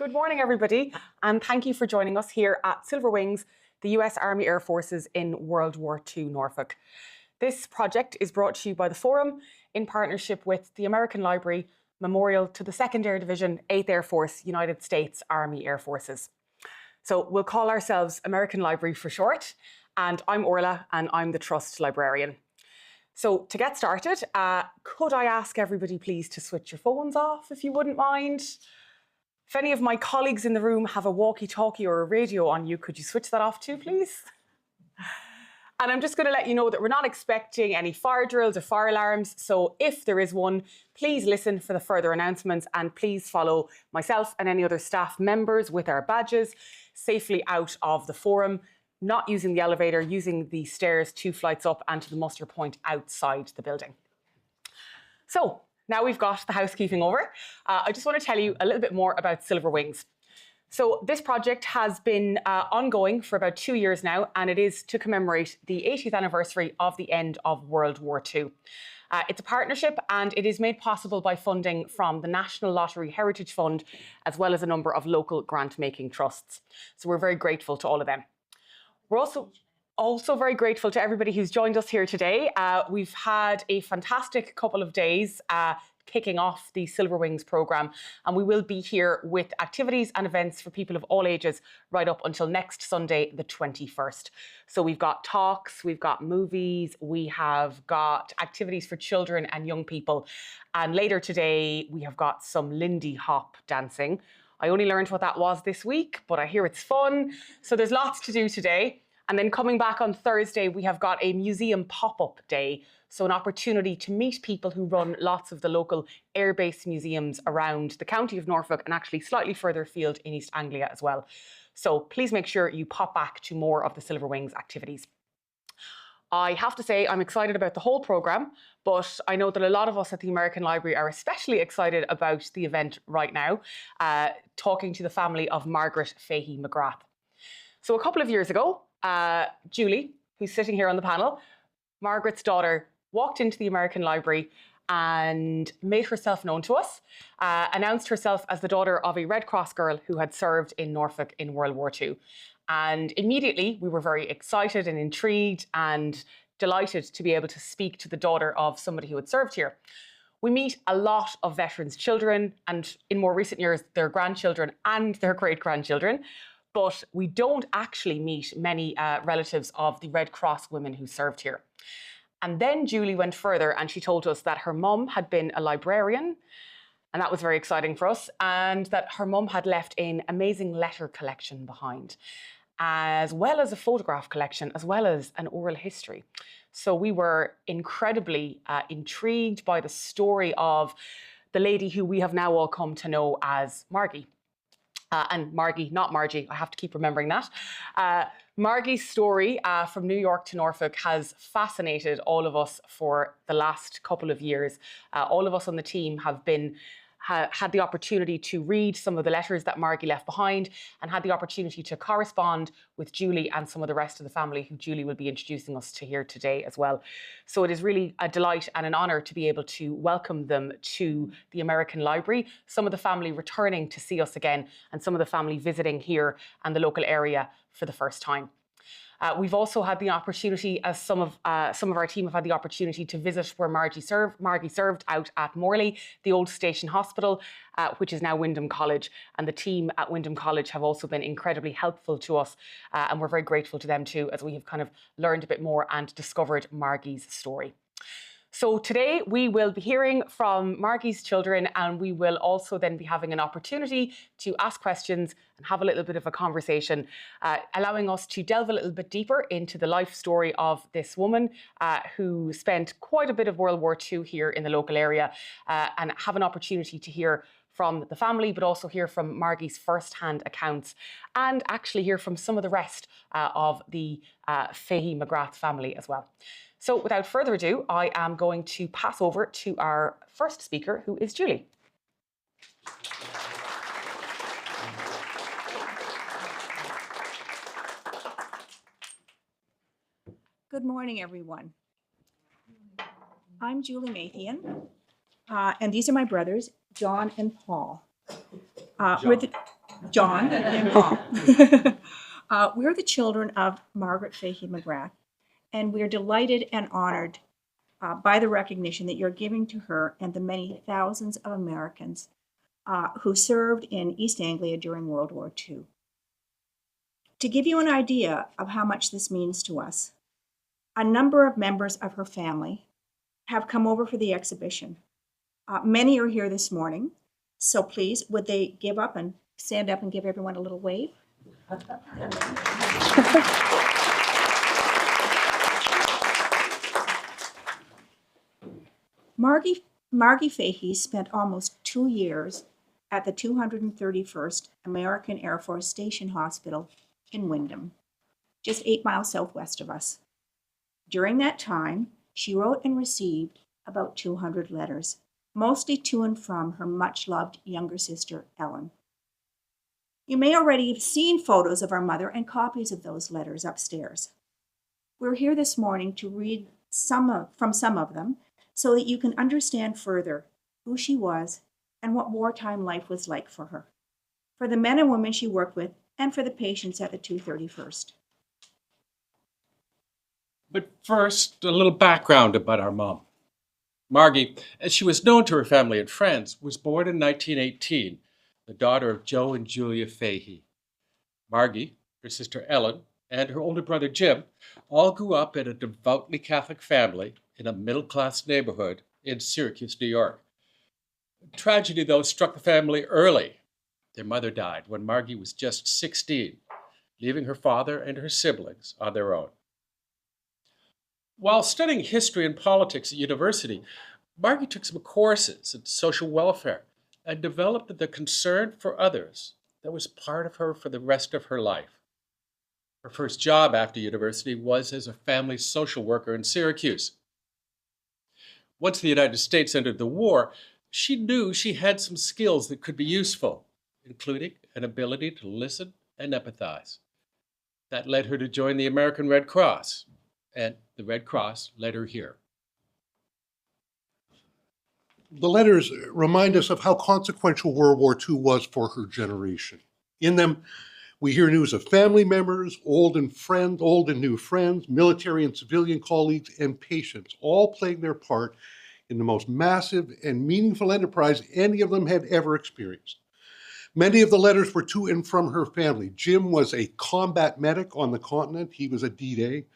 Good morning, everybody, and thank you for joining us here at Silver Wings, the US Army Air Forces in World War II Norfolk. This project is brought to you by the Forum in partnership with the American Library Memorial to the 2nd Air Division, 8th Air Force, United States Army Air Forces. So we'll call ourselves American Library for short, and I'm Orla, and I'm the Trust Librarian. So to get started, could I ask everybody please to switch your phones off, if you wouldn't mind? If any of my colleagues in the room have a walkie-talkie or a radio on you, could you switch that off too, please? And I'm just going to let you know that we're not expecting any fire drills or fire alarms. So if there is one, please listen for the further announcements and please follow myself and any other staff members with our badges safely out of the forum, not using the elevator, using the stairs 2 flights up and to the muster point outside the building. So now we've got the housekeeping over, I just want to tell you a little bit more about Silver Wings. So this project has been ongoing for about 2 years now, and it is to commemorate the 80th anniversary of the end of World War II. It's a partnership, and it is made possible by funding from the National Lottery Heritage Fund, as well as a number of local grant-making trusts. So we're very grateful to all of them. We're also very grateful to everybody who's joined us here today. We've had a fantastic couple of days kicking off the Silver Wings programme, and we will be here with activities and events for people of all ages right up until next Sunday, the 21st. So we've got talks, we've got movies, we have got activities for children and young people, and later today we have got some Lindy Hop dancing. I only learned what that was this week, but I hear it's fun. So there's lots to do today. And then coming back on Thursday, we have got a museum pop-up day. So an opportunity to meet people who run lots of the local air-based museums around the county of Norfolk and actually slightly further afield in East Anglia as well. So please make sure you pop back to more of the Silver Wings activities. I have to say I'm excited about the whole programme, but I know that a lot of us at the American Library are especially excited about the event right now, talking to the family of Margaret Fahey McGrath. So a couple of years ago, Julie, who's sitting here on the panel, Margaret's daughter, walked into the American Library and made herself known to us, announced herself as the daughter of a Red Cross girl who had served in Norfolk in World War II. And immediately we were very excited and intrigued and delighted to be able to speak to the daughter of somebody who had served here. We meet a lot of veterans' children and in more recent years, their grandchildren and their great-grandchildren. But we don't actually meet many relatives of the Red Cross women who served here. And then Julie went further and she told us that her mum had been a librarian, and that was very exciting for us, and that her mum had left an amazing letter collection behind, as well as a photograph collection, as well as an oral history. So we were incredibly intrigued by the story of the lady who we have now all come to know as Margie. And Margie, not Margie, I have to keep remembering that. Margie's story from New York to Norfolk has fascinated all of us for the last couple of years. All of us on the team have had the opportunity to read some of the letters that Margie left behind and had the opportunity to correspond with Julie and some of the rest of the family who Julie will be introducing us to here today as well. So it is really a delight and an honour to be able to welcome them to the American Library, some of the family returning to see us again and some of the family visiting here and the local area for the first time. We've also had the opportunity, as some of our team have had the opportunity to visit where Margie served out at Morley, the old station hospital, which is now Windham College. And the team at Windham College have also been incredibly helpful to us. And we're very grateful to them too, as we have kind of learned a bit more and discovered Margie's story. So today we will be hearing from Margie's children, and we will also then be having an opportunity to ask questions and have a little bit of a conversation, allowing us to delve a little bit deeper into the life story of this woman who spent quite a bit of World War II here in the local area, and have an opportunity to hear from the family, but also hear from Margie's first-hand accounts and actually hear from some of the rest of the Fahey McGrath family as well. So without further ado, I am going to pass over to our first speaker, who is Julie. Good morning, everyone. I'm Julie Mathian, and these are my brothers, John and Paul. John and Paul. We're the children of Margaret Fahey McGrath, and we're delighted and honored by the recognition that you're giving to her and the many thousands of Americans who served in East Anglia during World War II. To give you an idea of how much this means to us, a number of members of her family have come over for the exhibition. Many are here this morning, so please, would they give up and stand up and give everyone a little wave? Margie Fahey spent almost 2 years at the 231st American Air Force Station Hospital in Windham, just 8 miles southwest of us. During that time, she wrote and received about 200 letters, mostly to and from her much-loved younger sister, Ellen. You may already have seen photos of our mother and copies of those letters upstairs. We're here this morning to read from some of them so that you can understand further who she was and what wartime life was like for her, for the men and women she worked with, and for the patients at the 231st. But first, a little background about our mom. Margie, as she was known to her family and friends, was born in 1918, the daughter of Joe and Julia Fahey. Margie, her sister Ellen, and her older brother Jim all grew up in a devoutly Catholic family in a middle-class neighborhood in Syracuse, New York. Tragedy, though, struck the family early. Their mother died when Margie was just 16, leaving her father and her siblings on their own. While studying history and politics at university, Margie took some courses in social welfare and developed the concern for others that was part of her for the rest of her life. Her first job after university was as a family social worker in Syracuse. Once the United States entered the war, she knew she had some skills that could be useful, including an ability to listen and empathize. That led her to join the American Red Cross, and the Red Cross led her here. The letters remind us of how consequential World War II was for her generation. In them, we hear news of family members, old and new friends, military and civilian colleagues, and patients, all playing their part in the most massive and meaningful enterprise any of them had ever experienced. Many of the letters were to and from her family. Jim was a combat medic on the continent. He was a D-Day.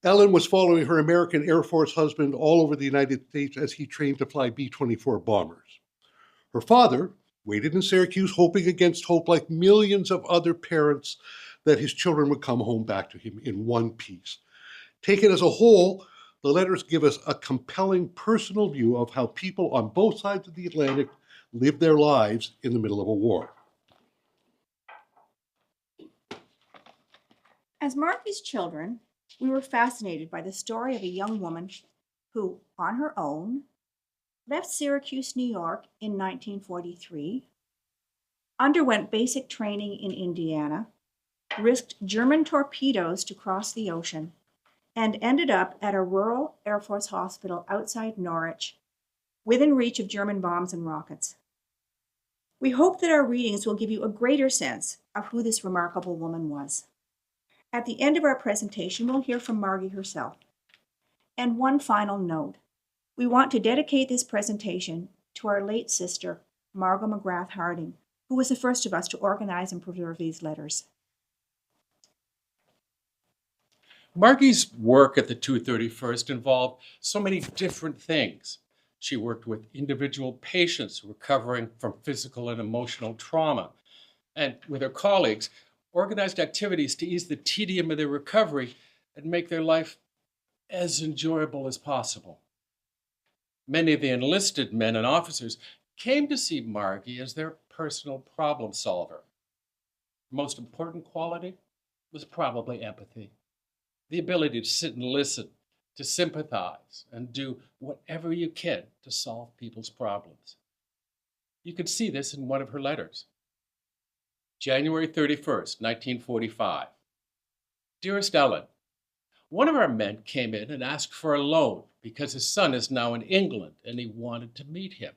Ellen was following her American Air Force husband all over the United States as he trained to fly B-24 bombers. Her father waited in Syracuse, hoping against hope, like millions of other parents, that his children would come home back to him in one piece. Taken as a whole, the letters give us a compelling personal view of how people on both sides of the Atlantic lived their lives in the middle of a war. As Margie's children, we were fascinated by the story of a young woman who, on her own, left Syracuse, New York in 1943, underwent basic training in Indiana, risked German torpedoes to cross the ocean, and ended up at a rural Air Force hospital outside Norwich, within reach of German bombs and rockets. We hope that our readings will give you a greater sense of who this remarkable woman was. At the end of our presentation, we'll hear from Margie herself. And one final note. We want to dedicate this presentation to our late sister, Margot McGrath Harding, who was the first of us to organize and preserve these letters. Margie's work at the 231st involved so many different things. She worked with individual patients recovering from physical and emotional trauma, and with her colleagues, organized activities to ease the tedium of their recovery and make their life as enjoyable as possible. Many of the enlisted men and officers came to see Margie as their personal problem solver. The most important quality was probably empathy, the ability to sit and listen, to sympathize, and do whatever you can to solve people's problems. You could see this in one of her letters. January 31st, 1945. Dearest Ellen, one of our men came in and asked for a loan because his son is now in England and he wanted to meet him.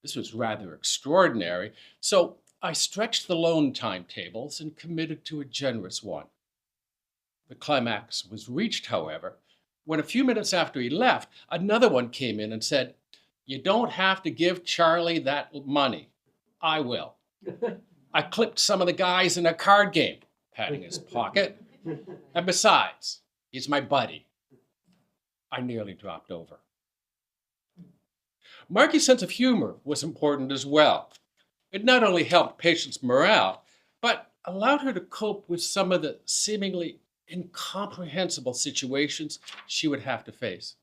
This was rather extraordinary, so I stretched the loan timetables and committed to a generous one. The climax was reached, however, when a few minutes after he left, another one came in and said, "You don't have to give Charlie that money. I will. I clipped some of the guys in a card game," patting his pocket. "And besides, he's my buddy." I nearly dropped over. Margie's sense of humor was important as well. It not only helped patients' morale, but allowed her to cope with some of the seemingly incomprehensible situations she would have to face.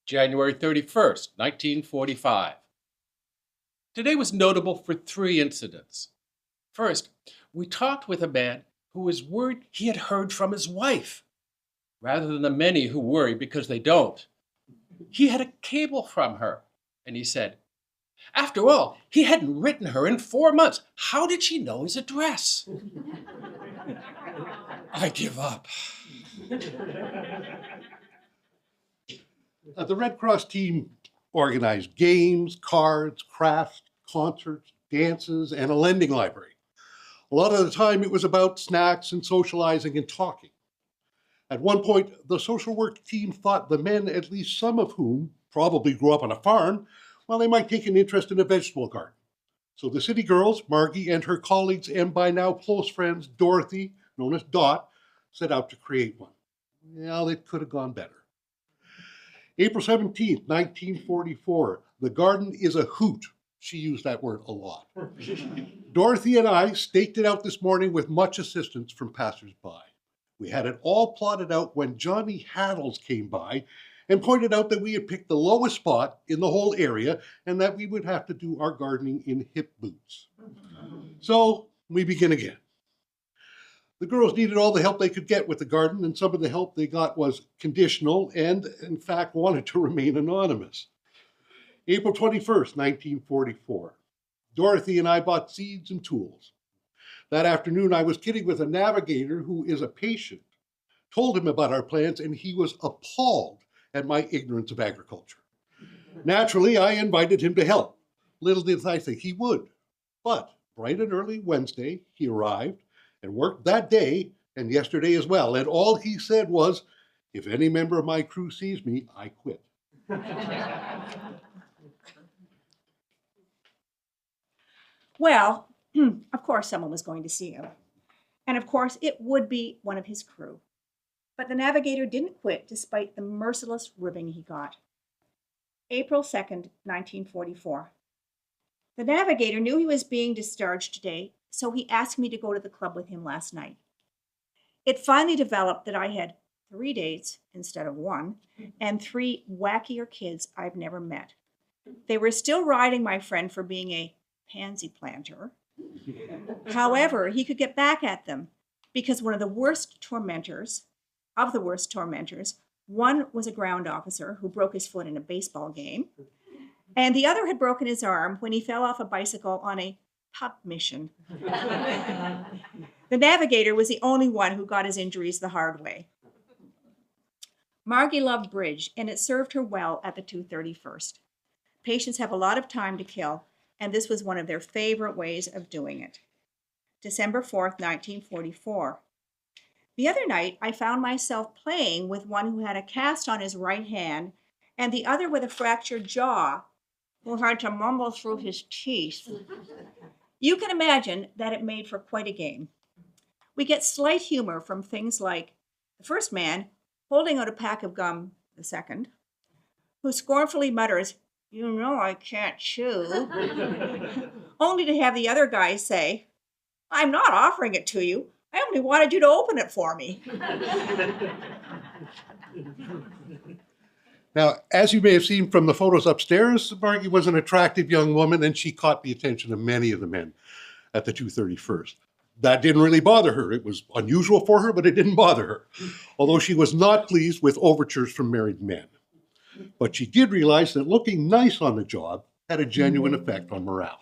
January 31st, 1945. Today was notable for 3 incidents. First, we talked with a man who was worried he had heard from his wife, rather than the many who worry because they don't. He had a cable from her, and he said, after all, he hadn't written her in 4 months. How did she know his address? I give up. The Red Cross team organized games, cards, crafts, concerts, dances, and a lending library. A lot of the time it was about snacks and socializing and talking. At one point, the social work team thought the men, at least some of whom probably grew up on a farm, well, they might take an interest in a vegetable garden. So the city girls, Margie and her colleagues, and by now close friends, Dorothy, known as Dot, set out to create one. Well, it could have gone better. April 17th, 1944, the garden is a hoot. She used that word a lot. Dorothy and I staked it out this morning with much assistance from passersby. We had it all plotted out when Johnny Haddles came by and pointed out that we had picked the lowest spot in the whole area and that we would have to do our gardening in hip boots. So we begin again. The girls needed all the help they could get with the garden, and some of the help they got was conditional and, in fact, wanted to remain anonymous. April 21st, 1944. Dorothy and I bought seeds and tools. That afternoon, I was kidding with a navigator who is a patient, told him about our plans, and he was appalled at my ignorance of agriculture. Naturally, I invited him to help. Little did I think he would. But bright and early Wednesday, he arrived and worked that day and yesterday as well. And all he said was, "If any member of my crew sees me, I quit." Well, of course someone was going to see him. And of course it would be one of his crew. But the navigator didn't quit despite the merciless ribbing he got. April 2nd, 1944. The navigator knew he was being discharged today, so he asked me to go to the club with him last night. It finally developed that I had 3 dates instead of 1, and 3 wackier kids I've never met. They were still riding my friend for being a pansy planter. However, he could get back at them because one of the worst tormentors, one was a ground officer who broke his foot in a baseball game, and the other had broken his arm when he fell off a bicycle on a pub mission. The navigator was the only one who got his injuries the hard way. Margie loved bridge, and it served her well at the 231st. Patients have a lot of time to kill, and this was one of their favorite ways of doing it. December 4th, 1944. The other night, I found myself playing with one who had a cast on his right hand and the other with a fractured jaw, who had to mumble through his teeth. You can imagine that it made for quite a game. We get slight humor from things like the first man holding out a pack of gum, the second, who scornfully mutters, "You know I can't chew," only to have the other guy say, "I'm not offering it to you. I only wanted you to open it for me." Now, as you may have seen from the photos upstairs, Margie was an attractive young woman, and she caught the attention of many of the men at the 231st. That didn't really bother her. It was unusual for her, but it didn't bother her, although she was not pleased with overtures from married men. But she did realize that looking nice on the job had a genuine effect on morale.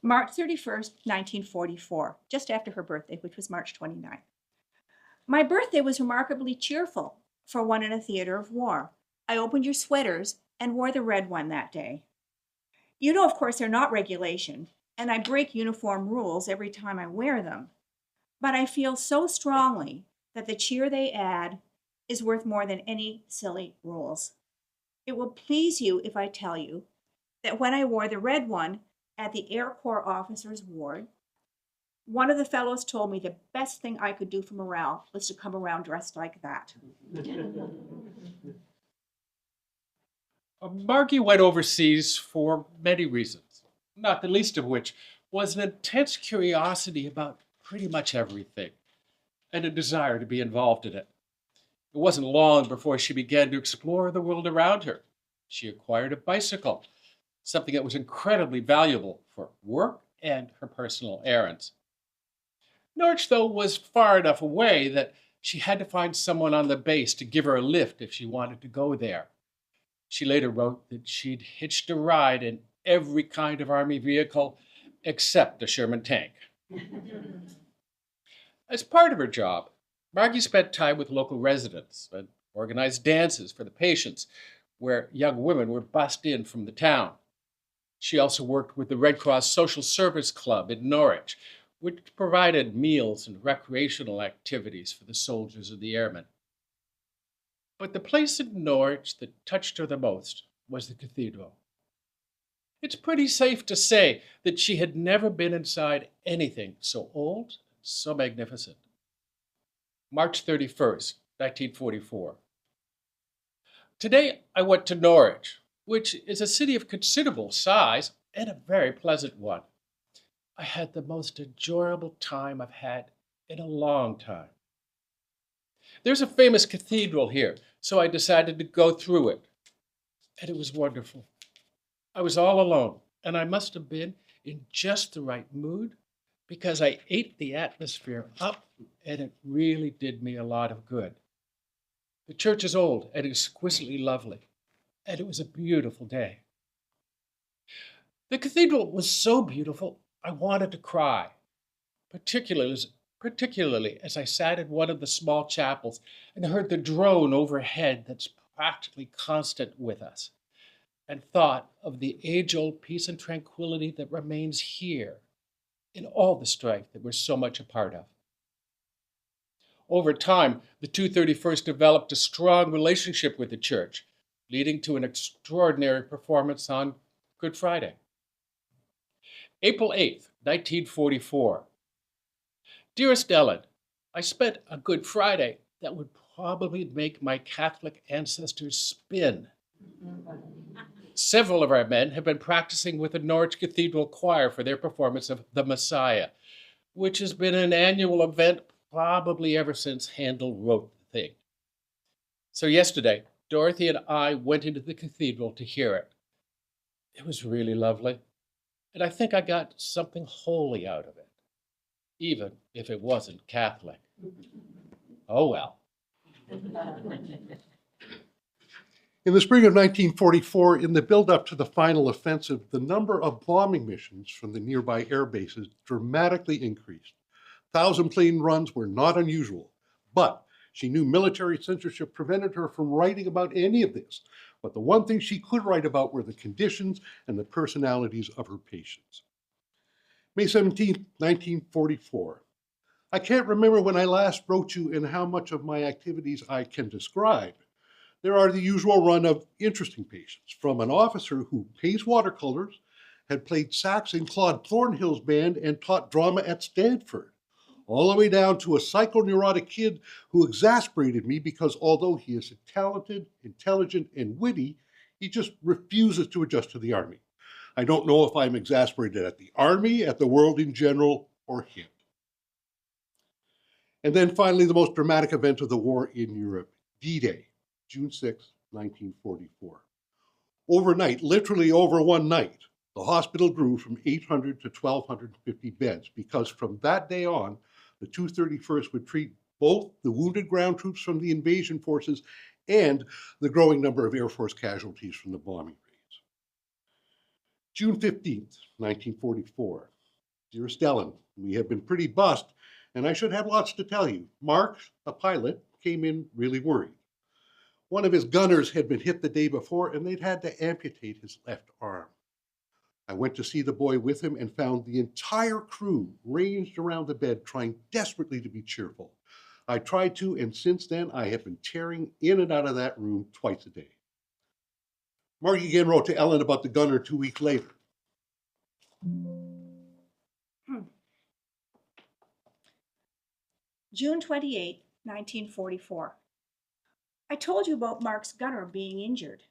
March 31st, 1944, just after her birthday, which was March 29th. My birthday was remarkably cheerful for one in a theater of war. I opened your sweaters and wore the red one that day. You know, of course, they're not regulation, and I break uniform rules every time I wear them. But I feel so strongly that the cheer they add is worth more than any silly rules. It will please you if I tell you that when I wore the red one at the Air Corps officers' ward, one of the fellows told me the best thing I could do for morale was to come around dressed like that. Margie went overseas for many reasons, not the least of which was an intense curiosity about pretty much everything and a desire to be involved in it. It wasn't long before she began to explore the world around her. She acquired a bicycle, something that was incredibly valuable for work and her personal errands. Norwich, though, was far enough away that she had to find someone on the base to give her a lift if she wanted to go there. She later wrote that she'd hitched a ride in every kind of Army vehicle except the Sherman tank. As part of her job, Margie spent time with local residents and organized dances for the patients where young women were bussed in from the town. She also worked with the Red Cross Social Service Club in Norwich, which provided meals and recreational activities for the soldiers and the airmen. But the place in Norwich that touched her the most was the cathedral. It's pretty safe to say that she had never been inside anything so old, so magnificent. March 31st, 1944. Today I went to Norwich, which is a city of considerable size and a very pleasant one. I had the most enjoyable time I've had in a long time. There's a famous cathedral here, so I decided to go through it. And it was wonderful. I was all alone, and I must have been in just the right mood because I ate the atmosphere up, and it really did me a lot of good. The church is old and exquisitely lovely, and it was a beautiful day. The cathedral was so beautiful, I wanted to cry, particularly as I sat in one of the small chapels and heard the drone overhead that's practically constant with us, and thought of the age-old peace and tranquility that remains here in all the strife that we're so much a part of. Over time, the 231st developed a strong relationship with the church, leading to an extraordinary performance on Good Friday. April 8th, 1944. Dearest Ellen, I spent a Good Friday that would probably make my Catholic ancestors spin. Several of our men have been practicing with the Norwich Cathedral Choir for their performance of The Messiah, which has been an annual event probably ever since Handel wrote the thing. So yesterday, Dorothy and I went into the cathedral to hear it. It was really lovely, and I think I got something holy out of it, even if it wasn't Catholic. Oh well. In the spring of 1944, in the build-up to the final offensive, the number of bombing missions from the nearby air bases dramatically increased. 1,000-plane runs were not unusual, but she knew military censorship prevented her from writing about any of this. But the one thing she could write about were the conditions and the personalities of her patients. May 17, 1944. I can't remember when I last wrote you and how much of my activities I can describe. There are the usual run of interesting patients, from an officer who paints watercolors, had played sax in Claude Thornhill's band, and taught drama at Stanford, all the way down to a psychoneurotic kid who exasperated me because although he is talented, intelligent, and witty, he just refuses to adjust to the Army. I don't know if I'm exasperated at the Army, at the world in general, or him. And then finally, the most dramatic event of the war in Europe, D-Day. June 6, 1944. Overnight, literally over one night, the hospital grew from 800 to 1,250 beds because from that day on, the 231st would treat both the wounded ground troops from the invasion forces and the growing number of Air Force casualties from the bombing raids. June 15th, 1944. Dearest Ellen, we have been pretty bussed, and I should have lots to tell you. Mark, a pilot, came in really worried. One of his gunners had been hit the day before, and they'd had to amputate his left arm. I went to see the boy with him and found the entire crew ranged around the bed, trying desperately to be cheerful. I tried to, and since then I have been tearing in and out of that room twice a day. Margie again wrote to Ellen about the gunner 2 weeks later. June 28, 1944. I told you about Mark's gunner being injured.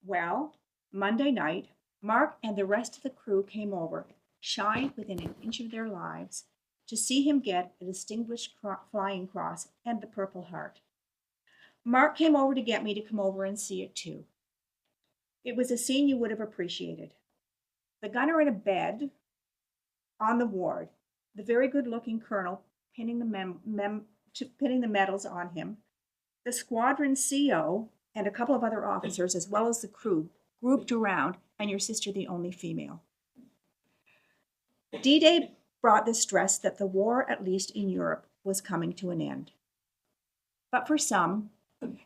Well, Monday night, Mark and the rest of the crew came over, shy within an inch of their lives, to see him get a Distinguished Flying Cross and the Purple Heart. Mark came over to get me to come over and see it too. It was a scene you would have appreciated. The gunner in a bed on the ward, the very good-looking colonel pinning the medals on him, the squadron CO and a couple of other officers, as well as the crew, grouped around, and your sister the only female. D-Day brought the stress that the war, at least in Europe, was coming to an end. But for some,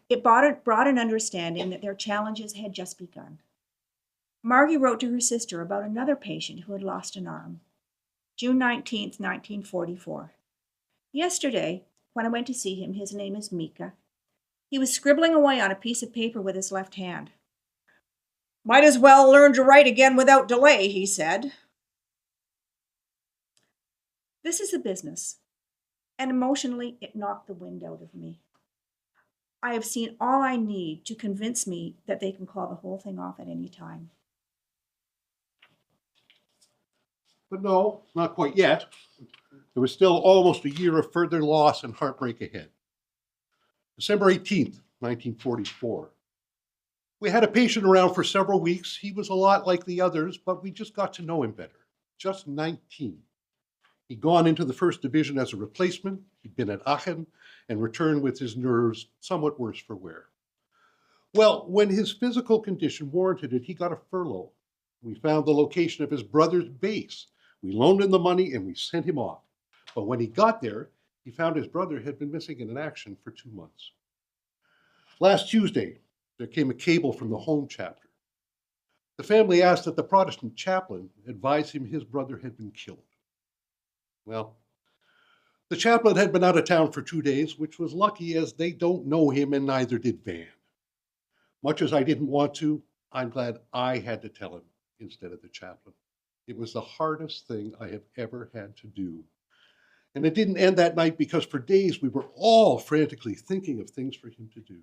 it brought an understanding that their challenges had just begun. Margie wrote to her sister about another patient who had lost an arm. June 19, 1944. Yesterday, when I went to see him, his name is Mika, he was scribbling away on a piece of paper with his left hand. "Might as well learn to write again without delay," he said. This is a business, and emotionally it knocked the wind out of me. I have seen all I need to convince me that they can call the whole thing off at any time. But no, not quite yet. There was still almost a year of further loss and heartbreak ahead. December 18th, 1944. We had a patient around for several weeks. He was a lot like the others, but we just got to know him better. Just 19. He'd gone into the 1st Division as a replacement. He'd been at Aachen and returned with his nerves somewhat worse for wear. Well, when his physical condition warranted it, he got a furlough. We found the location of his brother's base. We loaned him the money and we sent him off. But when he got there, he found his brother had been missing in action for 2 months. Last Tuesday, there came a cable from the home chapter. The family asked that the Protestant chaplain advise him his brother had been killed. Well, the chaplain had been out of town for 2 days, which was lucky as they don't know him and neither did Van. Much as I didn't want to, I'm glad I had to tell him instead of the chaplain. It was the hardest thing I have ever had to do. And it didn't end that night because for days we were all frantically thinking of things for him to do.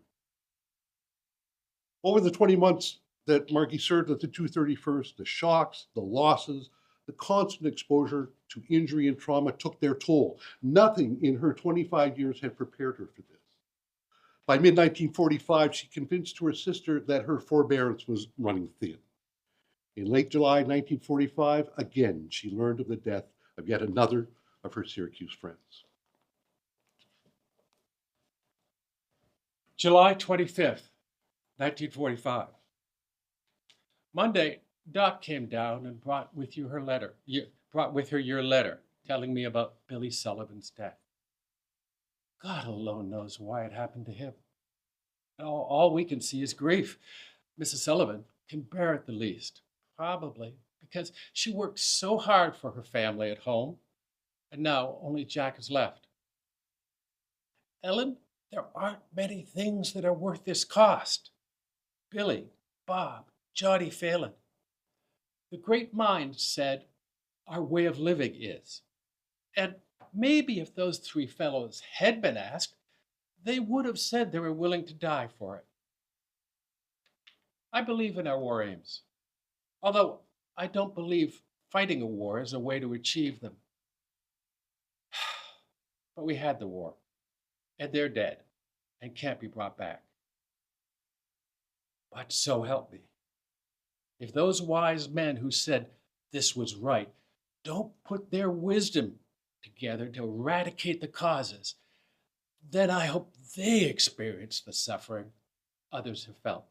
Over the 20 months that Margie served at the 231st, the shocks, the losses, the constant exposure to injury and trauma took their toll. Nothing in her 25 years had prepared her for this. By mid-1945, she convinced her sister that her forbearance was running thin. In late July 1945, again, she learned of the death of yet another of her Syracuse friends. July 25th, 1945. Monday, Doc came down and brought with her your letter telling me about Billy Sullivan's death. God alone knows why it happened to him. All we can see is grief. Mrs. Sullivan can bear it the least, probably because she worked so hard for her family at home, and now only Jack is left. Ellen, there aren't many things that are worth this cost. Billy, Bob, Johnny Phelan. The great mind said our way of living is. And maybe if those 3 fellows had been asked, they would have said they were willing to die for it. I believe in our war aims, although I don't believe fighting a war is a way to achieve them. But we had the war, and they're dead and can't be brought back. But so help me, if those wise men who said this was right don't put their wisdom together to eradicate the causes, then I hope they experience the suffering others have felt.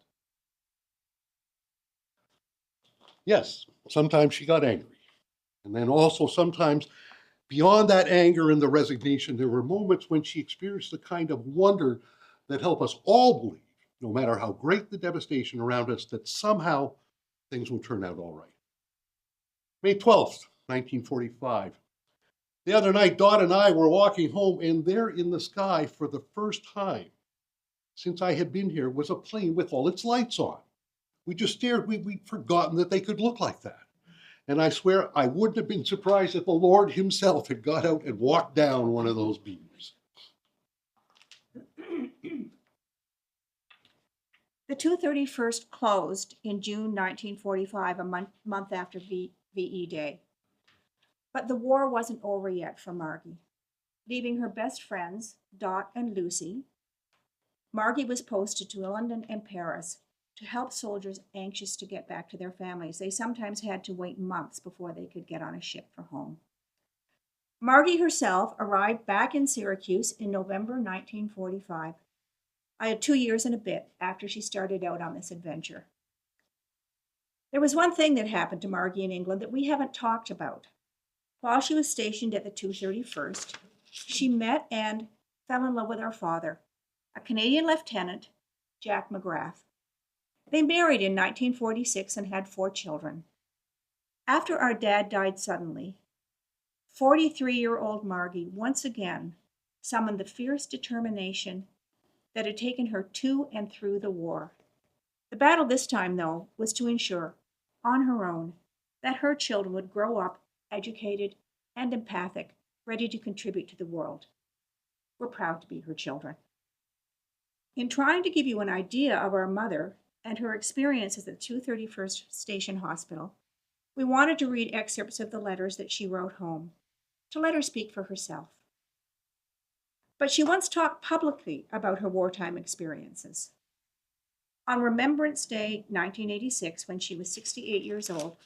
Yes, sometimes she got angry. And then also sometimes beyond that anger and the resignation, there were moments when she experienced the kind of wonder that helped us all believe no matter how great the devastation around us, that somehow things will turn out all right. May 12th, 1945. The other night, Dot and I were walking home, and there in the sky for the first time since I had been here was a plane with all its lights on. We just stared. We'd forgotten that they could look like that. And I swear I wouldn't have been surprised if the Lord himself had got out and walked down one of those beams. The 231st closed in June 1945, a month after VE Day. But the war wasn't over yet for Margie. Leaving her best friends, Dot and Lucy, Margie was posted to London and Paris to help soldiers anxious to get back to their families. They sometimes had to wait months before they could get on a ship for home. Margie herself arrived back in Syracuse in November 1945. I had 2 years and a bit after she started out on this adventure. There was one thing that happened to Margie in England that we haven't talked about. While she was stationed at the 231st, she met and fell in love with her father, a Canadian lieutenant, Jack McGrath. They married in 1946 and had 4 children. After our dad died suddenly, 43-year-old Margie once again summoned the fierce determination that had taken her to and through the war. The battle this time, though, was to ensure, on her own, that her children would grow up educated and empathic, ready to contribute to the world. We're proud to be her children. In trying to give you an idea of our mother and her experiences at the 231st Station Hospital, we wanted to read excerpts of the letters that she wrote home, to let her speak for herself. But she once talked publicly about her wartime experiences. On Remembrance Day 1986, when she was 68 years old,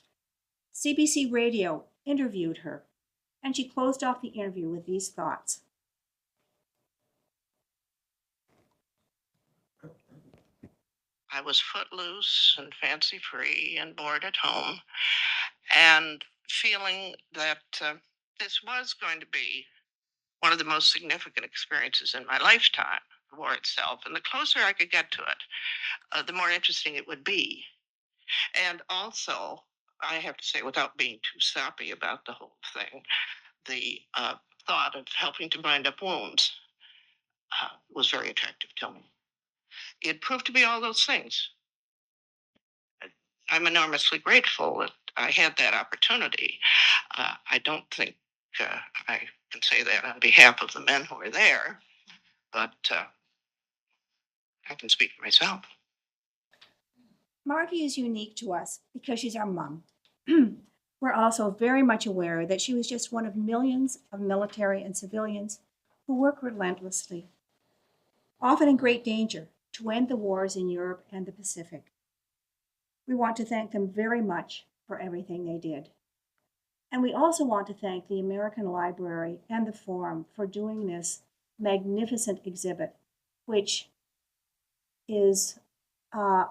CBC Radio interviewed her, and she closed off the interview with these thoughts. I was footloose and fancy-free and bored at home, and feeling that this was going to be one of the most significant experiences in my lifetime, the war itself. And the closer I could get to it, the more interesting it would be. And also, I have to say, without being too soppy about the whole thing, the thought of helping to bind up wounds was very attractive to me. It proved to be all those things. I'm enormously grateful that I had that opportunity. I don't think I can say that on behalf of the men who are there, but I can speak for myself. Margie is unique to us because she's our mom. We're also very much aware that she was just one of millions of military and civilians who work relentlessly, often in great danger, to end the wars in Europe and the Pacific. We want to thank them very much for everything they did. And we also want to thank the American Library and the Forum for doing this magnificent exhibit, which is a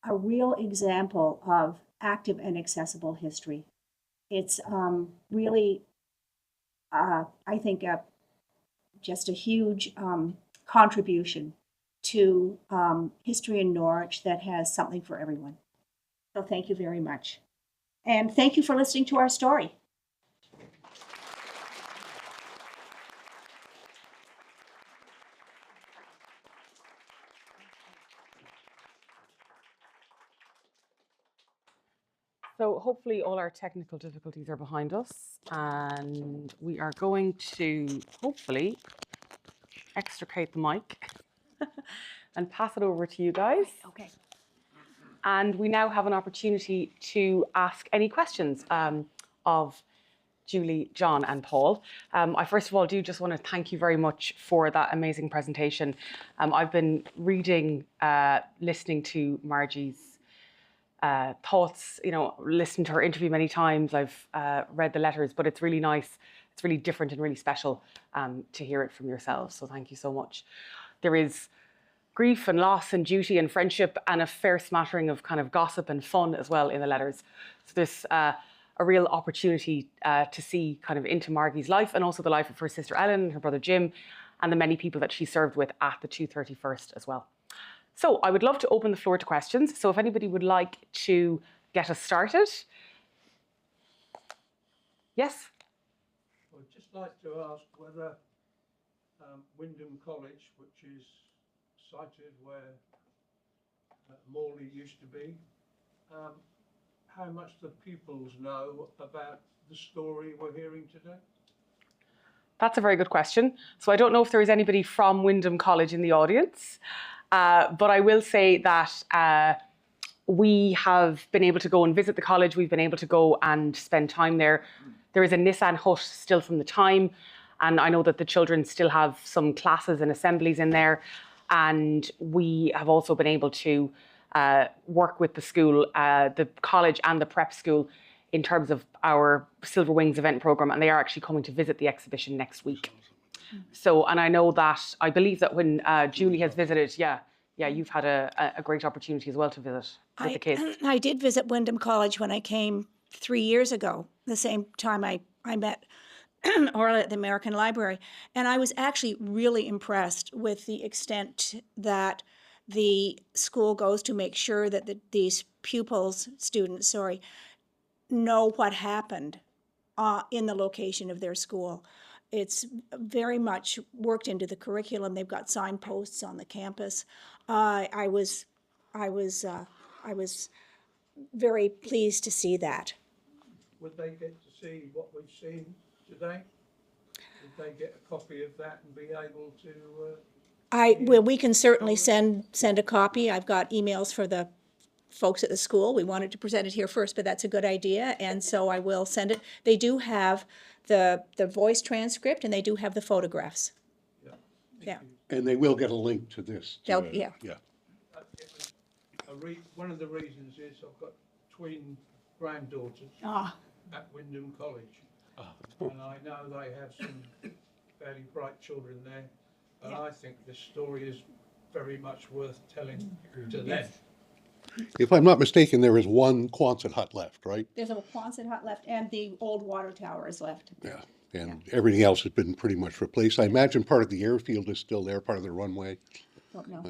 real example of active and accessible history. It's really, I think, just a huge contribution to history in Norwich that has something for everyone. So thank you very much. And thank you for listening to our story. So hopefully all our technical difficulties are behind us, and we are going to hopefully extricate the mic and pass it over to you guys. Okay. And we now have an opportunity to ask any questions of Julie, John and Paul. I first of all do just want to thank you very much for that amazing presentation. I've been reading, listening to Margie's thoughts, listened to her interview many times. I've read the letters, but it's really nice. It's really different and really special to hear it from yourselves. So thank you so much. There is grief and loss and duty and friendship and a fair smattering of kind of gossip and fun as well in the letters. So there's a real opportunity to see kind of into Margie's life and also the life of her sister Ellen and her brother Jim and the many people that she served with at the 231st as well. So I would love to open the floor to questions. So if anybody would like to get us started. Yes? I'd just like to ask whether Wyndham College, which is sited where Morley used to be, how much the pupils know about the story we're hearing today? That's a very good question. So I don't know if there is anybody from Wyndham College in the audience, but I will say that we have been able to go and visit the college. We've been able to go and spend time there. There is a Nissan hut still from the time, and I know that the children still have some classes and assemblies in there. And we have also been able to work with the school, the college and the prep school in terms of our Silver Wings event program, and they are actually coming to visit the exhibition next week. So, and I know that, I believe that when Julie has visited, yeah, you've had a great opportunity as well to visit with the kids. I did visit Wyndham College when I came 3 years ago, the same time I met Orla at the American Library. And I was actually really impressed with the extent that the school goes to make sure that these students, know what happened in the location of their school. It's very much worked into the curriculum. They've got signposts on the campus. I was very pleased to see that. Would they get to see what we've seen today? Would they get a copy of that and be able to? Well, we can certainly send a copy. I've got emails for the folks at the school. We wanted to present it here first, but that's a good idea, and so I will send it. They do have the voice transcript, and they do have the photographs. Yeah. And they will get a link to this. Yeah. One of the reasons is I've got twin granddaughters at Wyndham College, and I know they have some fairly bright children there, and I think this story is very much worth telling to them. If I'm not mistaken, there is one Quonset hut left, right? There's a Quonset hut left, and the old water tower is left. Yeah, and everything else has been pretty much replaced. I imagine part of the airfield is still there, part of the runway. Don't know.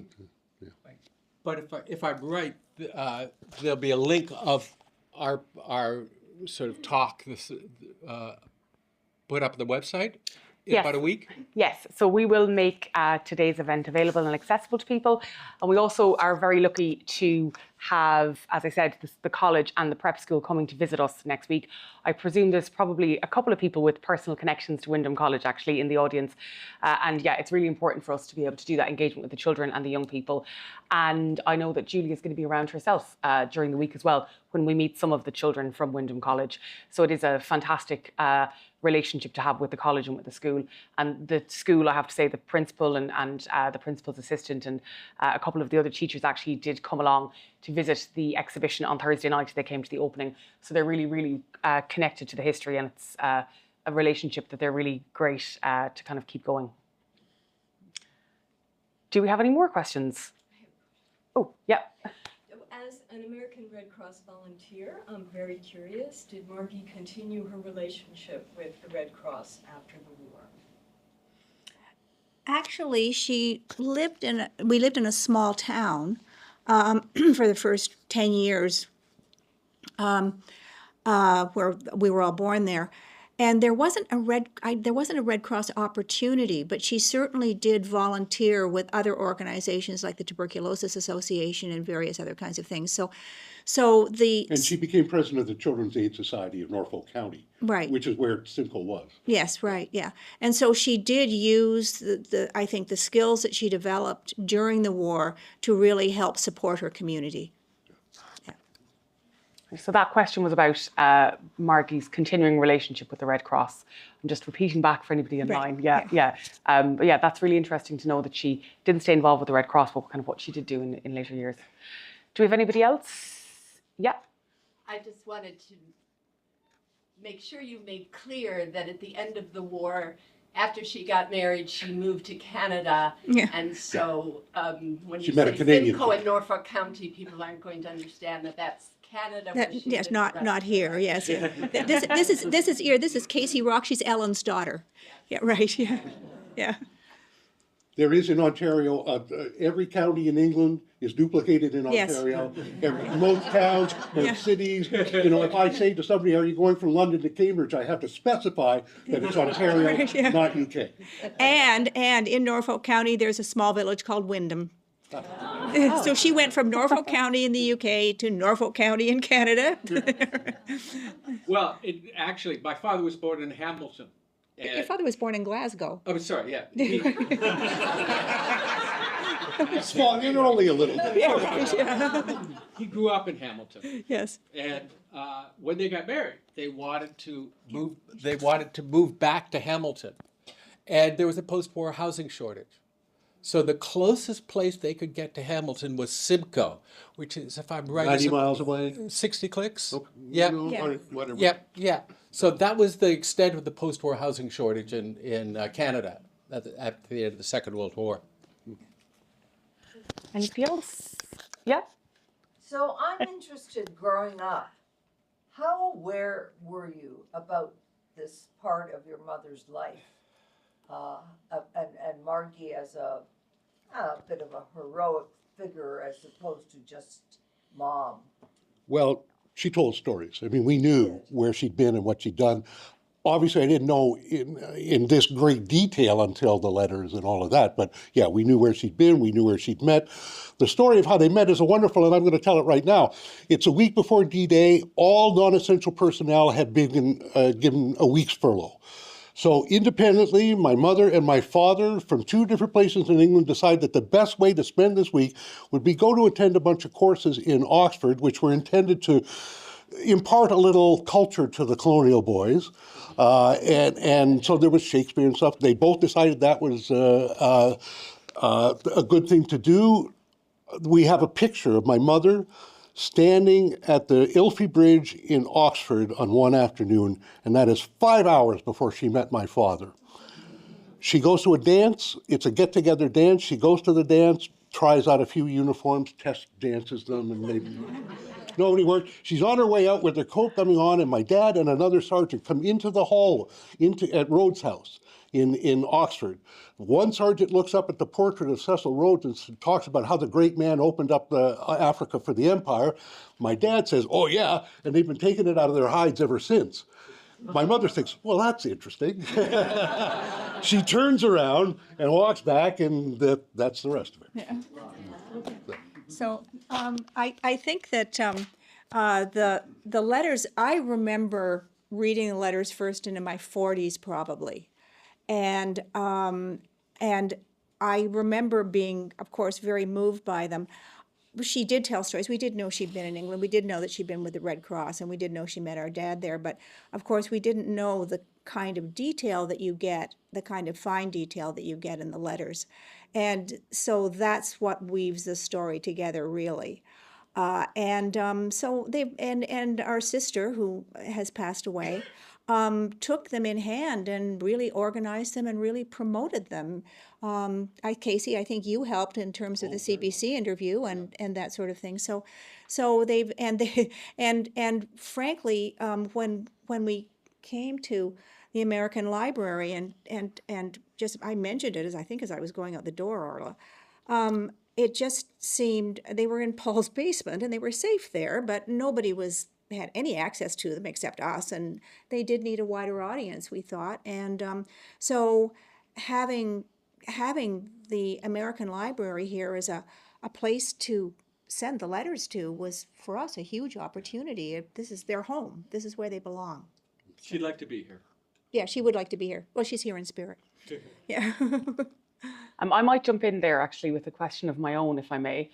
But if I'm right, there'll be a link of our sort of talk put up on the website in Yes. about a week? Yes, so we will make today's event available and accessible to people. And we also are very lucky to have, as I said, the college and the prep school coming to visit us next week. I presume there's probably a couple of people with personal connections to Wyndham College actually in the audience. And yeah, it's really important for us to be able to do that engagement with the children and the young people. And I know that Julie is going to be around herself during the week as well when we meet some of the children from Wyndham College. So it is a fantastic relationship to have with the college and with the school. And the school, I have to say, the principal and the principal's assistant and a couple of the other teachers actually did come along to visit the exhibition on Thursday night. They came to the opening. So they're really, really connected to the history, and it's a relationship that they're really great to kind of keep going. Do we have any more questions? Oh, yeah. As an American Red Cross volunteer, I'm very curious, did Margie continue her relationship with the Red Cross after the war? Actually, we lived in a small town for the first 10 years where we were all born there. And there wasn't a Red Cross opportunity, but she certainly did volunteer with other organizations like the Tuberculosis Association and various other kinds of things. And she became president of the Children's Aid Society of Norfolk County, right, which is where Simcoe was. Yes, right, yeah. And so she did use I think the skills that she developed during the war to really help support her community. So that question was about Margie's continuing relationship with the Red Cross. I'm just repeating back for anybody online. But yeah, that's really interesting to know that she didn't stay involved with the Red Cross, but kind of what she did do in later years. Do we have anybody else? Yeah. I just wanted to make sure you made clear that at the end of the war, after she got married, she moved to Canada. Yeah. And so when you say Simcoe in Norfolk County, people aren't going to understand that that's Canada. Yes, not here. Yes, yeah. This is Casey Rock. She's Ellen's daughter. Yeah, right. Yeah, yeah. There is in Ontario, every county in England is duplicated in Yes. Ontario. Most towns and cities, if I say to somebody, are you going from London to Cambridge, I have to specify that it's Ontario, Yeah. not UK. And in Norfolk County, there's a small village called Windham. So she went from Norfolk County in the UK to Norfolk County in Canada. Well, actually, my father was born in Hamilton. Your father was born in Glasgow. Oh, sorry, yeah. Small, only a little. He grew up in Hamilton. Yes. And when they got married, they wanted to move. They wanted to move back to Hamilton, and there was a post-war housing shortage. So the closest place they could get to Hamilton was Simcoe, which is, if I'm right, 90 miles away. 60 clicks. Okay. Yeah. Whatever. Yeah. So that was the extent of the post-war housing shortage in Canada at the end of the Second World War. Anything else? Yeah. So I'm interested, growing up, how aware were you about this part of your mother's life? And Margie as a bit of a heroic figure as opposed to just mom. Well, she told stories. I mean, we knew where she'd been and what she'd done. Obviously, I didn't know in this great detail until the letters and all of that. But yeah, we knew where she'd been. We knew where she'd met. The story of how they met is a wonderful, and I'm going to tell it right now. It's a week before D-Day. All non-essential personnel had been given a week's furlough. So independently, my mother and my father from two different places in England decided that the best way to spend this week would be go to attend a bunch of courses in Oxford, which were intended to impart a little culture to the colonial boys. And so there was Shakespeare and stuff. They both decided that was a good thing to do. We have a picture of my mother standing at the Ilfey Bridge in Oxford on one afternoon, and that is 5 hours before she met my father. She goes to a dance. It's a get-together dance. She goes to the dance, tries out a few uniforms, test dances them, and nobody worked. She's on her way out with her coat coming on, and my dad and another sergeant come into the hall at Rhodes' house in Oxford. One sergeant looks up at the portrait of Cecil Rhodes and talks about how the great man opened up Africa for the empire. My dad says, oh yeah, and they've been taking it out of their hides ever since. My mother thinks, well, that's interesting. She turns around and walks back, and that's the rest of it. Yeah. So I think that the letters, I remember reading the letters first into my 40s probably. And I remember being, of course, very moved by them. She did tell stories. We did know she'd been in England. We did know that she'd been with the Red Cross, and we did know she met our dad there. But, of course, we didn't know the kind of detail that you get, the kind of fine detail that you get in the letters. And so that's what weaves the story together, really. So our sister, who has passed away, took them in hand and really organized them and really promoted them. Casey, I think you helped in terms of the CBC interview and that sort of thing. So frankly, when we came to the American Library and just I mentioned it as I was going out the door, Orla. It just seemed they were in Paul's basement and they were safe there, but nobody had any access to them except us, and they did need a wider audience, we thought. And so having the American Library here as a place to send the letters to was, for us, a huge opportunity. This is their home. This is where they belong. She'd like to be here. Yeah, she would like to be here. Well, she's here in spirit. Yeah. I might jump in there actually with a question of my own, if I may,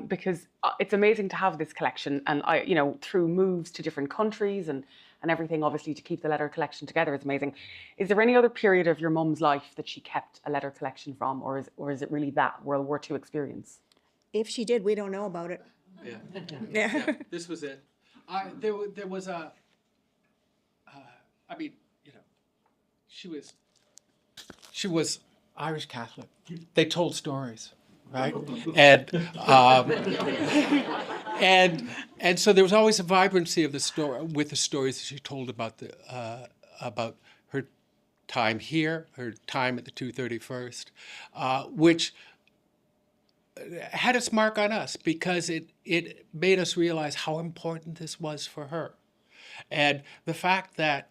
because it's amazing to have this collection, and through moves to different countries and everything, obviously, to keep the letter collection together is amazing. Is there any other period of your mum's life that she kept a letter collection from, or is it really that World War II experience? If she did, we don't know about it. Yeah. This was it. There was a. She was Irish Catholic. They told stories, right? And so there was always a vibrancy of the story with the stories that she told about her time here, her time at the 231st, which had its mark on us because it made us realize how important this was for her. And the fact that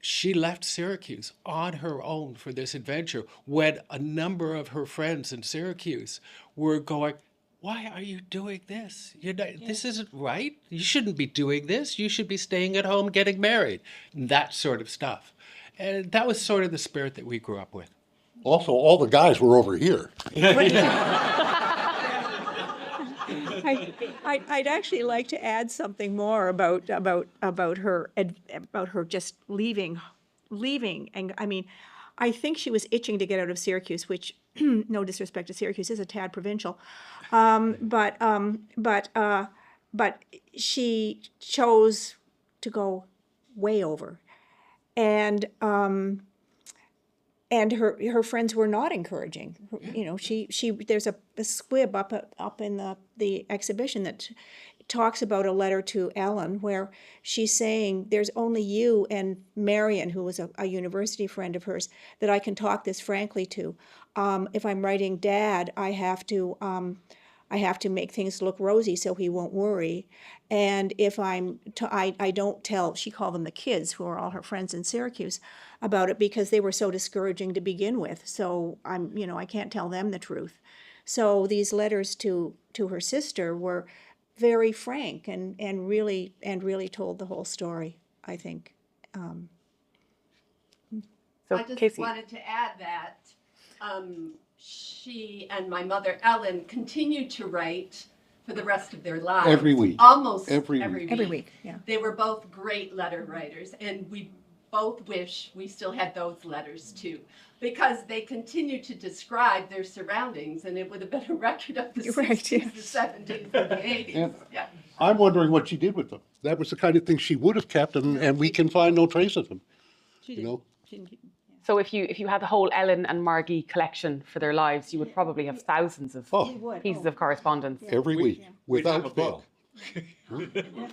she left Syracuse on her own for this adventure when a number of her friends in Syracuse were going, why are you doing this? This isn't right. You shouldn't be doing this. You should be staying at home getting married. That sort of stuff. And that was sort of the spirit that we grew up with. Also, all the guys were over here. I'd actually like to add something more about her just leaving, and I mean, I think she was itching to get out of Syracuse, which, no disrespect to Syracuse, is a tad provincial, but she chose to go way over, and her friends were not encouraging. You know, she there's a squib up in the exhibition that talks about a letter to Ellen where she's saying, there's only you and Marion, who was a university friend of hers, that I can talk this frankly to. If I'm writing Dad, I have to make things look rosy so he won't worry. And if I don't tell, she called them the kids, who are all her friends in Syracuse, about it because they were so discouraging to begin with. So I can't tell them the truth. So these letters to her sister were very frank and really told the whole story, I think. So I just Casey. wanted to add that she and my mother, Ellen, continued to write for the rest of their lives. Every week. Almost Every week. Yeah. They were both great letter writers, and we both wish we still had those letters too, because they continued to describe their surroundings, and it would have been a record of the 60s, the 70s, and the 80s. And yeah. I'm wondering what she did with them. That was the kind of thing she would have kept, and we can find no trace of them. She You know? So if you had the whole Ellen and Margie collection for their lives, you would probably have thousands of pieces of correspondence. Every week, We'd have a without book. fail.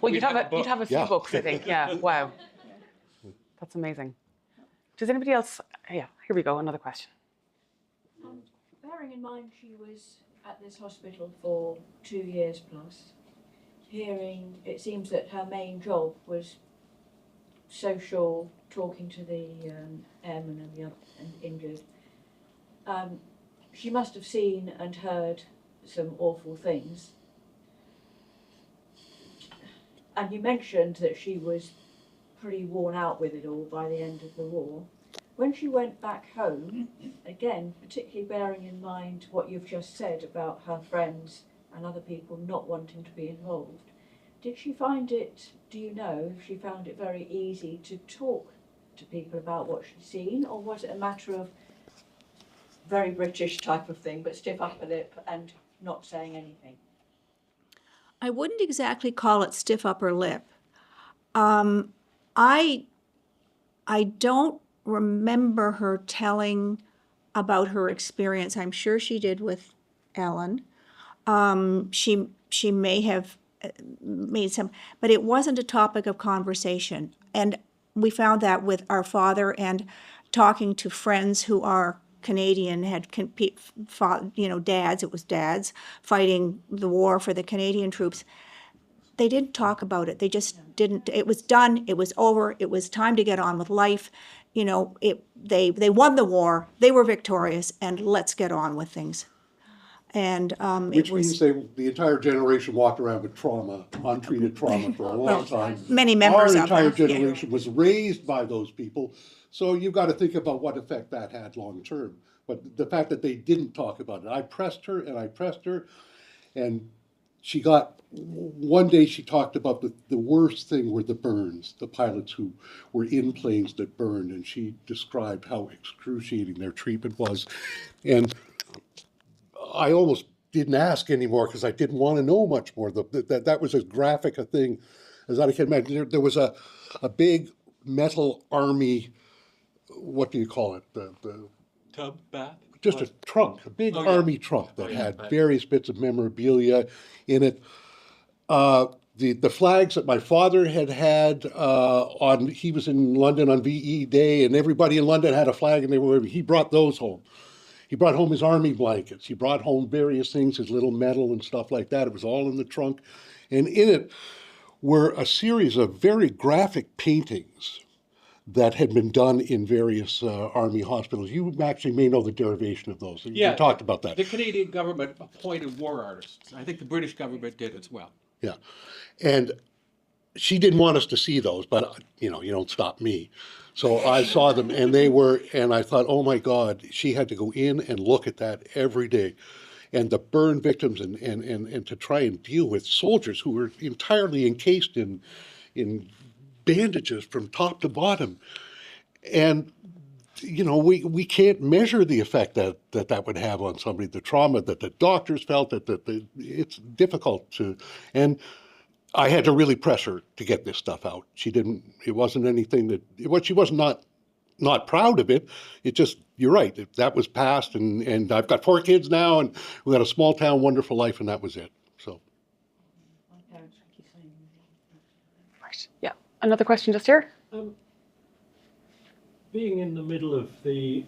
Well, you'd have a few Yeah. books, I think. Yeah. Wow. That's amazing. Does anybody else? Yeah. Here we go. Another question. Bearing in mind she was at this hospital for 2 years plus, hearing it seems that her main job was social, talking to the airmen and the injured. She must have seen and heard some awful things. And you mentioned that she was pretty worn out with it all by the end of the war. When she went back home, again, particularly bearing in mind what you've just said about her friends and other people not wanting to be involved, did she find it, do you know, if she found it very easy to talk to people about what she'd seen, or was it a matter of very British type of thing, but stiff upper lip and not saying anything? I wouldn't exactly call it stiff upper lip. I don't remember her telling about her experience. I'm sure she did with Ellen. She may have made some, but it wasn't a topic of conversation. And we found that with our father and talking to friends who are Canadian, had fought, dads, it was dads, fighting the war for the Canadian troops. They didn't talk about it. They just didn't. It was done. It was over. It was time to get on with life. They won the war. They were victorious, and let's get on with things. And Which means the entire generation walked around with trauma, untreated trauma for a long time. Many members Our of entire them, generation was raised by those people. So you've got to think about what effect that had long term. But the fact that they didn't talk about it, I pressed her, and she got, one day she talked about the worst thing were the burns, the pilots who were in planes that burned, and she described how excruciating their treatment was. And I almost didn't ask anymore because I didn't want to know much more. That was as graphic a thing as I can imagine. There was a big metal army, what do you call it? The Tub bath? Just a trunk, a big army trunk that had various bits of memorabilia in it. the flags that my father had he was in London on VE Day, and everybody in London had a flag, and he brought those home. He brought home his army blankets. He brought home various things, his little medal and stuff like that. It was all in the trunk. And in it were a series of very graphic paintings that had been done in various army hospitals. You actually may know the derivation of those. Yeah, you talked about that. The Canadian government appointed war artists. I think the British government did as well. Yeah. And she didn't want us to see those, but you don't stop me. So I saw them, and I thought, oh my God, she had to go in and look at that every day. And the burn victims and to try and deal with soldiers who were entirely encased in bandages from top to bottom. And we can't measure the effect that would have on somebody, the trauma that the doctors felt, it's difficult to, and I had to really press her to get this stuff out. It wasn't anything she was not proud of it. It just, you're right, that was past, and I've got 4 kids now, and we had a small town, wonderful life, and that was it, so. Right, yeah. Another question just here. Being in the middle of the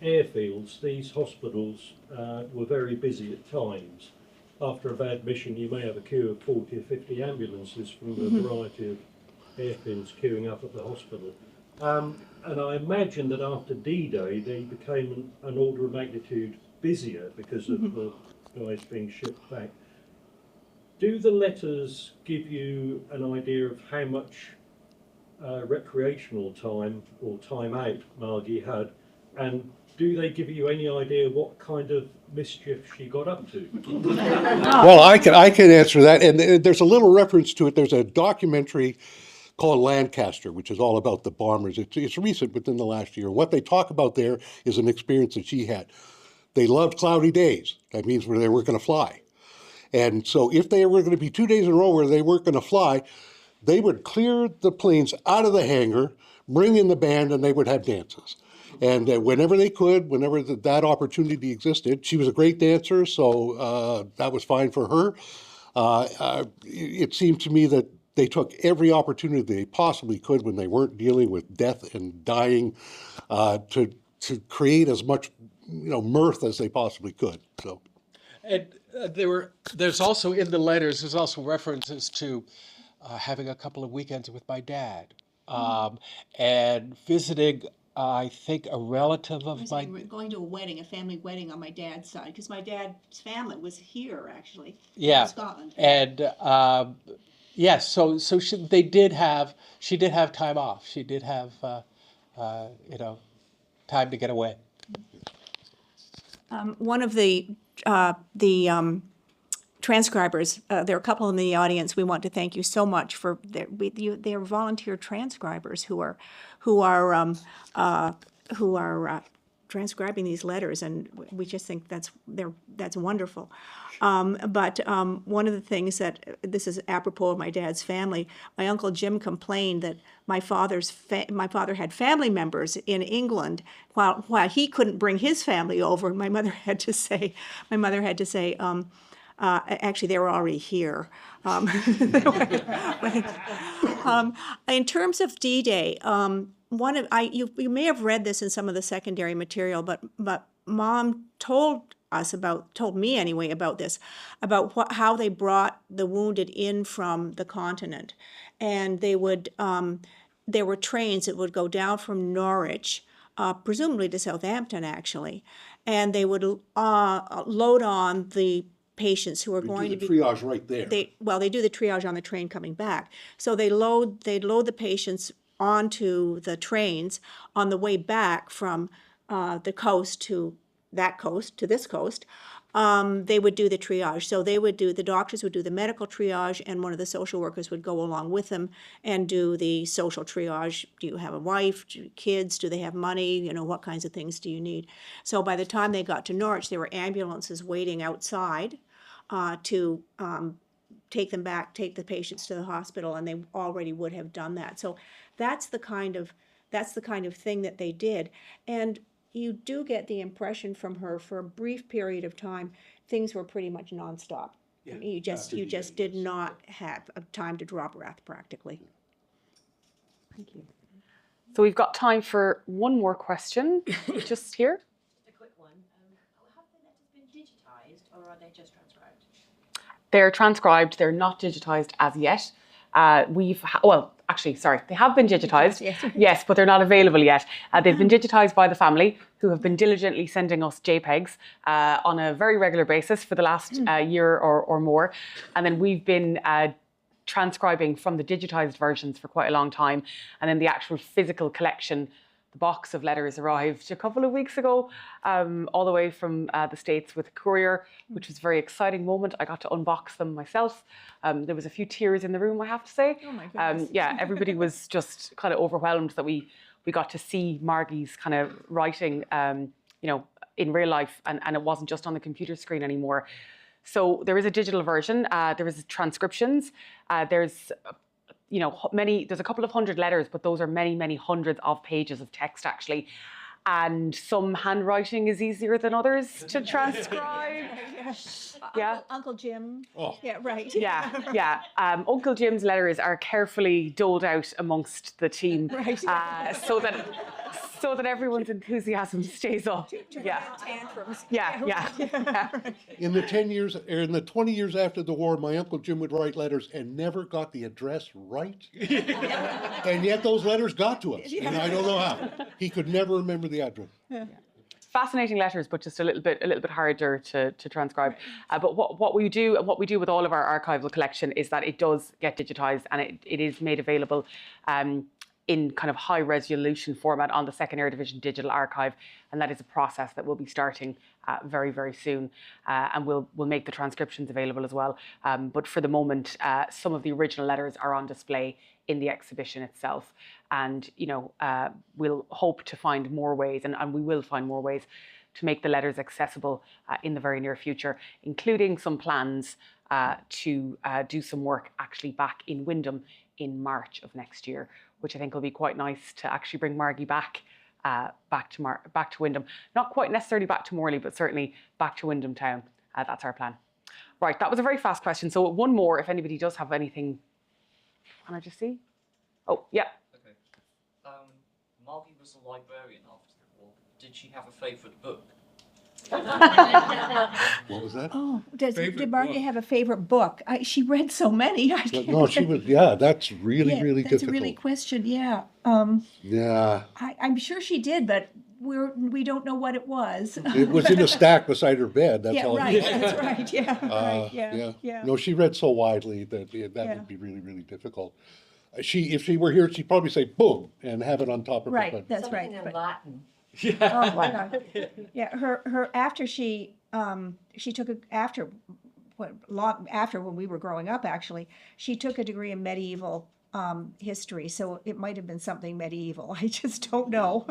airfields, these hospitals were very busy at times. After a bad mission, you may have a queue of 40 or 50 ambulances from a variety of airfields queuing up at the hospital. And I imagine that after D-Day, they became an order of magnitude busier because of the guys being shipped back. Do the letters give you an idea of how much recreational time or time out Margie had, and do they give you any idea what kind of mischief she got up to? Well, I can answer that, and there's a little reference to it. There's a documentary called Lancaster, which is all about the bombers. It's recent, within the last year. What they talk about there is an experience that she had. They loved cloudy days. That means where they weren't going to fly. And so if they were going to be 2 days in a row where they weren't going to fly, they would clear the planes out of the hangar, bring in the band, and they would have dances. And whenever they could, whenever that opportunity existed, she was a great dancer, so that was fine for her. It seemed to me that they took every opportunity they possibly could when they weren't dealing with death and dying to create as much mirth as they possibly could. So, and there's also in the letters, there's also references to having a couple of weekends with my dad and visiting, I think, a relative of mine. Going to a wedding, a family wedding on my dad's side, because my dad's family was here actually. Yeah, in Scotland. And yes, so she did have time off. She did have time to get away. One of the transcribers, there are a couple in the audience. We want to thank you so much for they are volunteer transcribers who are transcribing these letters, and we just think that's wonderful. But one of the things that this is apropos of my dad's family. My Uncle Jim complained that my father had family members in England while he couldn't bring his family over. My mother had to say. Actually, they were already here. In terms of D-Day, you may have read this in some of the secondary material, but Mom told me anyway about this, about how they brought the wounded in from the continent, and there were trains that would go down from Norwich, presumably to Southampton actually, and they would load on the patients who are going to be triage right there. They do the triage on the train coming back. So they'd load the patients onto the trains on the way back from the coast to this coast. They would do the triage. So the doctors would do the medical triage, and one of the social workers would go along with them and do the social triage. Do you have a wife? Do you have kids? Do they have money? What kinds of things do you need? So by the time they got to Norwich, there were ambulances waiting outside to take the patients to the hospital, and they already would have done that. So that's the kind of thing that they did. And you do get the impression from her, for a brief period of time, things were pretty much nonstop. Yeah, You just did not have time to draw breath practically. Thank you. So we've got time for one more question, just here. Just a quick one. Have the letters been digitised or are they just transcribed? They're transcribed, they're not digitised as yet. They have been digitised, yes, but they're not available yet. They've been digitised by the family, who have been diligently sending us JPEGs on a very regular basis for the last year or more. And then we've been transcribing from the digitised versions for quite a long time. And then the actual physical collection, the box of letters, arrived a couple of weeks ago, all the way from the States with a courier, which was a very exciting moment. I got to unbox them myself. There was a few tears in the room, I have to say. Oh my goodness. Yeah, everybody was just kind of overwhelmed that we got to see Margie's kind of writing, in real life, and it wasn't just on the computer screen anymore. So there is a digital version. There is transcriptions. There's a couple of hundred letters, but those are many, many hundreds of pages of text actually. And some handwriting is easier than others to transcribe. Yeah. Uncle Jim. Oh. Yeah, right. Yeah. Uncle Jim's letters are carefully doled out amongst the team, Right. so that everyone's enthusiasm stays up. Yeah. Tantrums. Yeah. In the 20 years after the war, my Uncle Jim would write letters and never got the address right. And yet those letters got to us, and I don't know how. He could never remember the address. Fascinating letters, but just a little bit harder to transcribe. But what we do with all of our archival collection is that it does get digitized, and it is made available in kind of high resolution format on the 2nd Air Division Digital Archive, and that is a process that we'll be starting very, very soon, and we'll make the transcriptions available as well. But for the moment, some of the original letters are on display in the exhibition itself, and we'll hope to find more ways, and we will find more ways to make the letters accessible in the very near future, including some plans to do some work actually back in Windham in March of next year, which I think will be quite nice to actually bring Margie back to Windham. Not quite necessarily back to Morley, but certainly back to Windham town. That's our plan. Right, that was a very fast question. So one more, if anybody does have anything. Can I just see? Oh, yeah. Okay. Margie was a librarian after the war. Did she have a favourite book? What was that? Oh, did Margie have a favorite book? She read so many. No, she was. Yeah, that's really difficult. That's a really question. Yeah. Yeah. I'm sure she did, but we don't know what it was. It was in a stack beside her bed. That's all. Right. That's right. Yeah. Yeah. No, she read so widely that would be really, really difficult. If she were here, she'd probably say "boom" and have it on top of her. Right. That's Something right. in Latin. Yeah. Oh, wow. Yeah. Her after she took long after when we were growing up, actually, she took a degree in medieval history. So it might have been something medieval. I just don't know.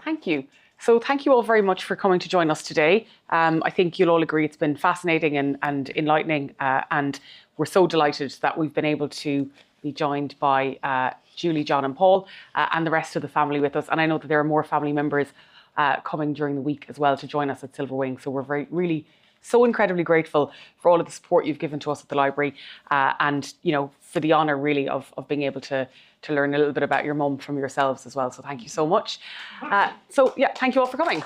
Thank you. So thank you all very much for coming to join us today. I think you'll all agree it's been fascinating and enlightening, and we're so delighted that we've been able to be joined by Julie, John and Paul and the rest of the family with us. And I know that there are more family members coming during the week as well to join us at Silver Wing. So we're really so incredibly grateful for all of the support you've given to us at the library, and for the honour really of being able to learn a little bit about your mum from yourselves as well. So thank you so much. Thank you all for coming.